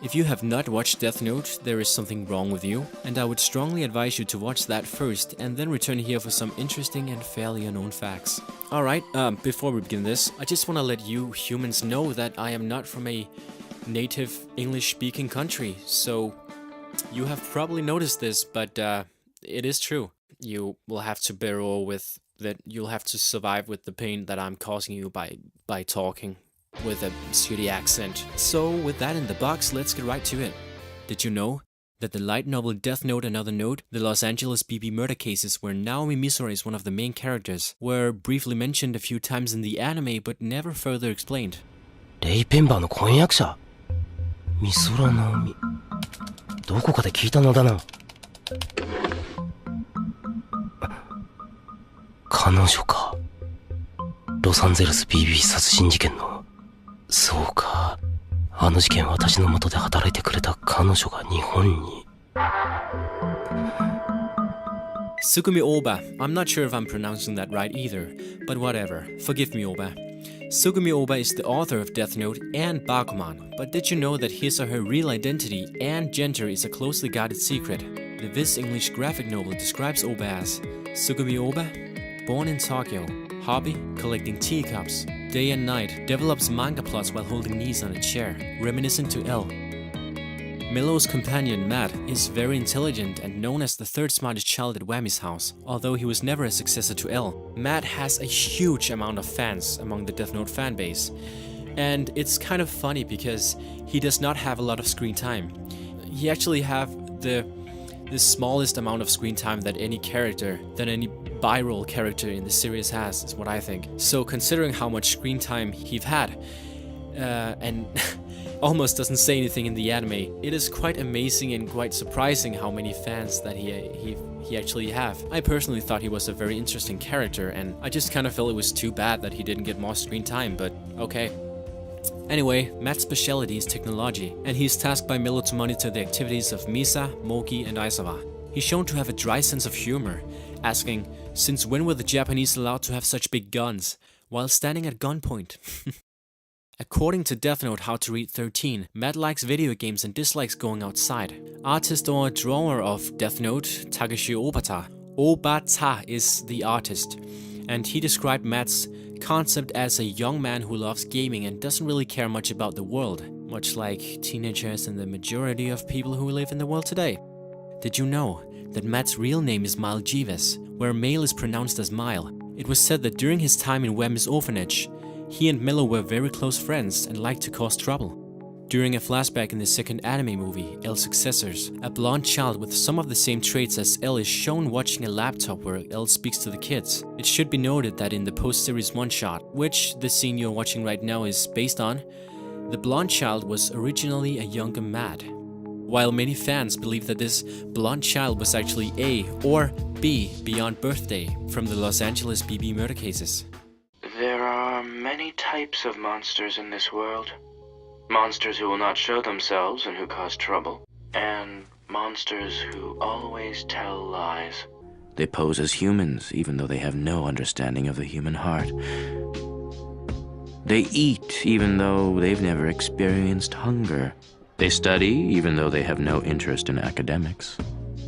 If you have not watched Death Note, there is something wrong with you, and I would strongly advise you to watch that first and then return here for some interesting and fairly unknown facts. Alright, before we begin this, I just want to let you humans know that I am not from a native English-speaking country, so you have probably noticed this, but it is true. You will have to bear with that. You'll have to survive with the pain that I'm causing you by talking with a shitty accent. So with that in the box, let's get right to it. Did you know that the light novel Death Note Another Note, the Los Angeles BB murder cases where Naomi Misora is one of the main characters, were briefly mentioned a few times in the anime but never further explained? レイペンバーの婚約者美空直美どこかで聞いたのだな彼女かロサンゼルス BB 殺人事件のそうかあの事件私の元で働いてくれた彼女が日本に Tsugumi Oba. I'm not sure if I'm pronouncing that right either, but whatever. Forgive me, Oba. Tsugumi Oba is the author of Death Note and Bakuman, but did you know that his or her real identity and gender is a closely guarded secret? The Viz English graphic novel describes Oba as Tsugumi Oba, born in Tokyo, hobby, collecting teacups, day and night, develops manga plots while holding knees on a chair, reminiscent to L. Melo's companion, Matt, is very intelligent and known as the third smartest child at Whammy's house, although he was never a successor to L. Matt has a huge amount of fans among the Death Note fanbase, and it's kind of funny because he does not have a lot of screen time. He actually have the smallest amount of screen time that any bi-role character in the series has, is what I think. So considering how much screen time he's had, and almost doesn't say anything in the anime, it is quite amazing and quite surprising how many fans that he actually have. I personally thought he was a very interesting character, and I just kind of felt it was too bad that he didn't get more screen time, but okay. Anyway, Matt's specialty is technology, and he's tasked by Melo to monitor the activities of Misa, Moki, and Aizawa. He's shown to have a dry sense of humor, asking, "Since when were the Japanese allowed to have such big guns?" while standing at gunpoint. According to Death Note How to Read 13, Matt likes video games and dislikes going outside. Artist or drawer of Death Note, Takeshi Obata. Obata is the artist, and he described Matt's concept as a young man who loves gaming and doesn't really care much about the world, much like teenagers and the majority of people who live in the world today. Did you know that Matt's real name is Mile Jeeves, where male is pronounced as Mile? It was said that during his time in Whammy's orphanage, he and Melo were very close friends and liked to cause trouble. During a flashback in the second anime movie, L's Successors, a blonde child with some of the same traits as L is shown watching a laptop where L speaks to the kids. It should be noted that in the post-series one-shot, which the scene you're watching right now is based on, the blonde child was originally a younger Matt. While many fans believe that this blonde child was actually A or B beyond birthday from the Los Angeles BB murder cases. There are many types of monsters in this world. Monsters who will not show themselves and who cause trouble. And monsters who always tell lies. They pose as humans even though they have no understanding of the human heart. They eat even though they've never experienced hunger. They study even though they have no interest in academics.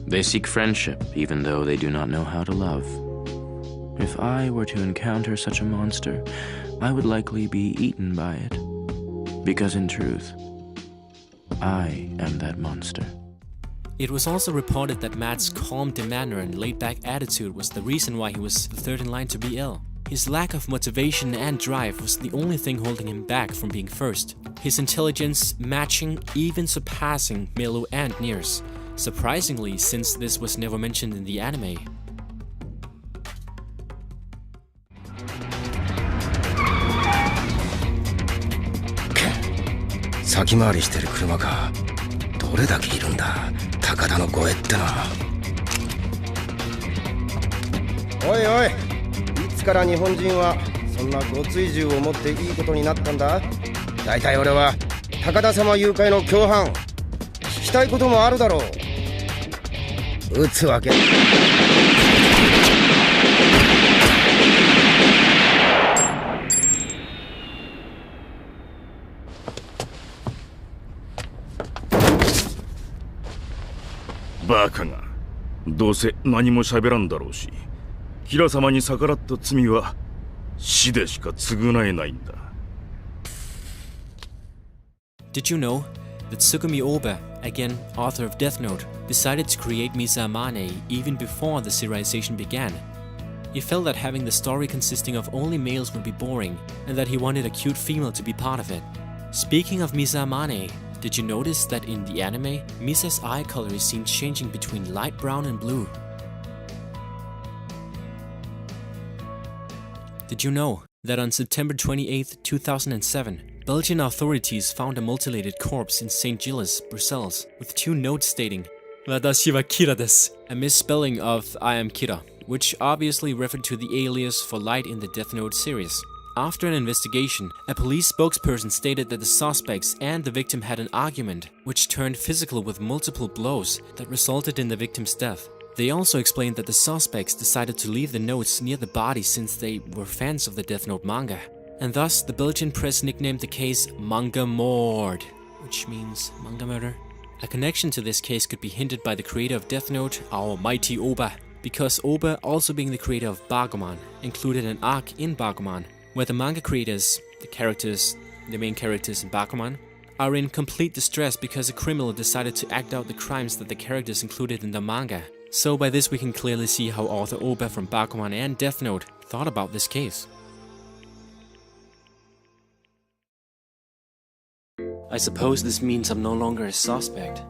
They seek friendship even though they do not know how to love. If I were to encounter such a monster, I would likely be eaten by it. Because in truth, I am that monster. It was also reported that Matt's calm demeanor and laid-back attitude was the reason why he was the third in line to be ill. His lack of motivation and drive was the only thing holding him back from being first. His intelligence matching, even surpassing Melo and Nears. Surprisingly, since this was never mentioned in the anime. 先回りしてる車かどれだけいるんだ高田の護衛ってのはおいおいいつから日本人はそんなご追従を持っていいことになったんだだいたい俺は高田様誘拐の共犯聞きたいこともあるだろう撃つわけバカがどうせ何も喋らんだろうし、キラ様に逆らった罪は死でしか償えないんだ。 Did you know that Tsugumi Oba, again author of Death Note, decided to create Misa Amane even before the serialization began? He felt that having the story consisting of only males would be boring, and that he wanted a cute female to be part of it. Speaking of Misa Amane, did you notice that in the anime, Misa's eye color is seen changing between light brown and blue? Did you know that on September 28, 2007, Belgian authorities found a mutilated corpse in St. Gilles, Brussels, with 2 notes stating, "Watashi wa Kira desu," a misspelling of "I am Kira," which obviously referred to the alias for Light in the Death Note series. After an investigation, a police spokesperson stated that the suspects and the victim had an argument, which turned physical with multiple blows that resulted in the victim's death. They also explained that the suspects decided to leave the notes near the body since they were fans of the Death Note manga. And thus, the Belgian press nicknamed the case Manga Mord, which means manga murder. A connection to this case could be hinted by the creator of Death Note, our mighty Oba, because Oba, also being the creator of Bakuman, included an arc in Bakuman, where the manga creators, the main characters in Bakuman, are in complete distress because a criminal decided to act out the crimes that the characters included in the manga. So by this we can clearly see how author Oba from Bakuman and Death Note thought about this case. I suppose this means I'm no longer a suspect.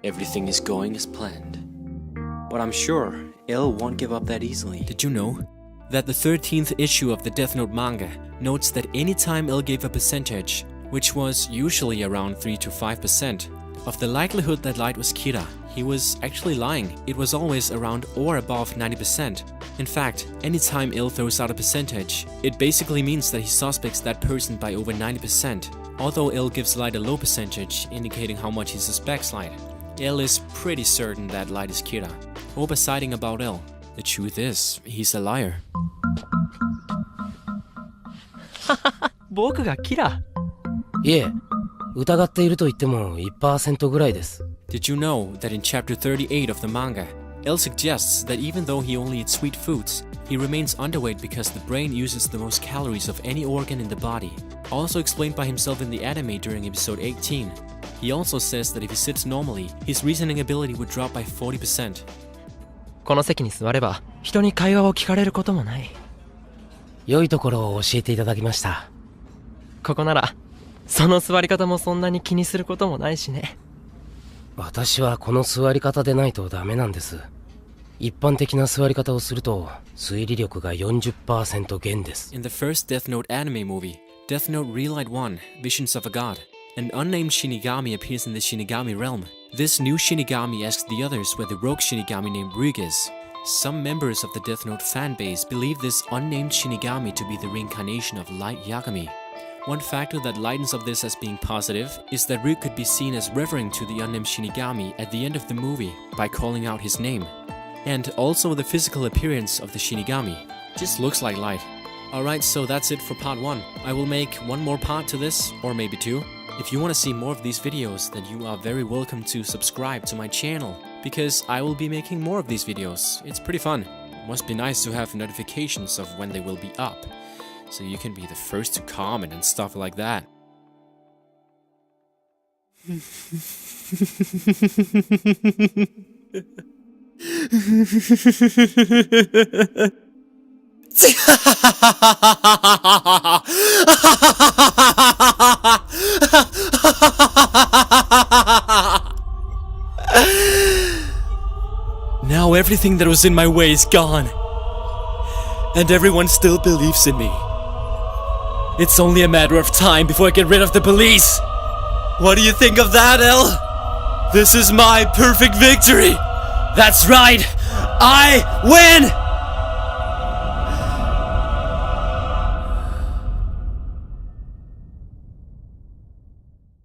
Everything is going as planned. But I'm sure L won't give up that easily. Did you know that the 13th issue of the Death Note manga notes that anytime L gave a percentage, which was usually around 3 to 5%, of the likelihood that Light was Kira, he was actually lying. It was always around or above 90%. In fact, anytime L throws out a percentage, it basically means that he suspects that person by over 90%. Although L gives Light a low percentage, indicating how much he suspects Light. L is pretty certain that Light is Kira. Oba siding about L. The truth is, he's a liar. 僕がキラいえ、疑っていると言っても 1% ぐらいです。 Did you know that in chapter 38 of the manga, L suggests that even though he only eats sweet foods, he remains underweight because the brain uses the most calories of any organ in the body. Also explained by himself in the anime during episode 18. He also says that if he sits normally, his reasoning ability would drop by 40%. この席に座れば人に会話を聞かれることもない。良いところを教えていただきました。ここならその座り方もそんなに気にすることもないしね。私はこの座り方でないとダメなんです。一般的な座り方をすると推理力が 40% 減です。 In the first Death Note anime movie, Death Note Relight 1, Visions of a God, an unnamed Shinigami appears in the Shinigami realm. This new Shinigami asks the others where the rogue Shinigami named Rig is. Some members of the Death Note fanbase believe this unnamed Shinigami to be the reincarnation of Light Yagami. One factor that lightens up this as being positive is that Rig could be seen as referring to the unnamed Shinigami at the end of the movie by calling out his name. And also the physical appearance of the Shinigami. Just looks like Light. Alright, so that's it for part 1. I will make one more part to this, or maybe 2. If you want to see more of these videos, then you are very welcome to subscribe to my channel, because I will be making more of these videos. It's pretty fun. Must be nice to have notifications of when they will be up, so you can be the first to comment and stuff like that. Now everything that was in my way is gone, and everyone still believes in me. It's only a matter of time before I get rid of the police. What do you think of that, L? This is my perfect victory. That's right, I win!